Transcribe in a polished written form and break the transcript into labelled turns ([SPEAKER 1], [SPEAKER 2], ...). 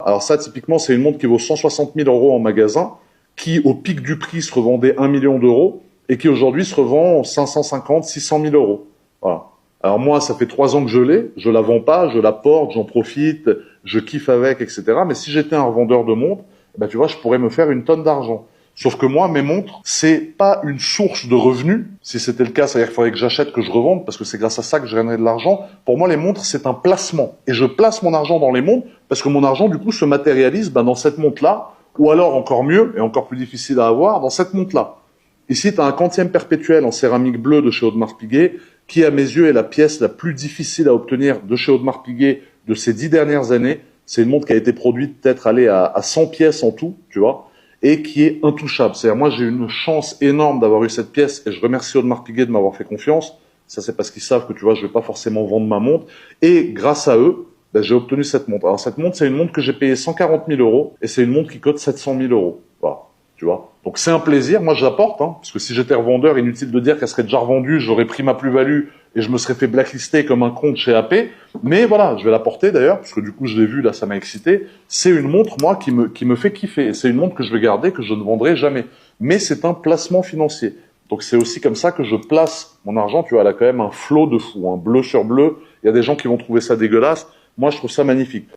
[SPEAKER 1] Alors ça, typiquement, c'est une montre qui vaut 160 000 € en magasin, qui, au pic du prix, se revendait 1 million d'euros, et qui aujourd'hui se revend 550, 600 000 €. Voilà. Alors moi, ça fait 3 ans que je l'ai, je la vends pas, je la porte, j'en profite, je kiffe avec, etc. Mais si j'étais un revendeur de montres, ben tu vois, je pourrais me faire une tonne d'argent. Sauf que moi, mes montres, c'est pas une source de revenus. Si c'était le cas, c'est-à-dire qu'il faudrait que j'achète, que je revende, parce que c'est grâce à ça que je gagnerais de l'argent. Pour moi, les montres, c'est un placement. Et je place mon argent dans les montres, parce que mon argent, du coup, se matérialise dans cette montre-là, ou alors, encore mieux, et encore plus difficile à avoir, dans cette montre-là. Ici, tu as un quantième perpétuel en céramique bleue de chez Audemars Piguet, qui, à mes yeux, est la pièce la plus difficile à obtenir de chez Audemars Piguet de ces 10 dernières années. C'est une montre qui a été produite peut-être à 100 pièces en tout, tu vois, et qui est intouchable. C'est-à-dire, moi, j'ai eu une chance énorme d'avoir eu cette pièce, et je remercie Audemars Piguet de m'avoir fait confiance. Ça, c'est parce qu'ils savent que, tu vois, je vais pas forcément vendre ma montre. Et grâce à eux, ben, j'ai obtenu cette montre. Alors, cette montre, c'est une montre que j'ai payée 140 000 €, et c'est une montre qui coûte 700 000 €. Voilà. Tu vois. Donc c'est un plaisir, moi j'apporte, hein, parce que si j'étais revendeur, inutile de dire qu'elle serait déjà revendue, j'aurais pris ma plus-value et je me serais fait blacklister comme un con de chez AP. Mais voilà, je vais la porter d'ailleurs, parce que du coup je l'ai vue, là ça m'a excité. C'est une montre, moi, qui me fait kiffer. Et c'est une montre que je vais garder, que je ne vendrai jamais. Mais c'est un placement financier. Donc c'est aussi comme ça que je place mon argent. Tu vois, elle a quand même un flot de fou, hein, bleu sur bleu. Il y a des gens qui vont trouver ça dégueulasse. Moi je trouve ça magnifique.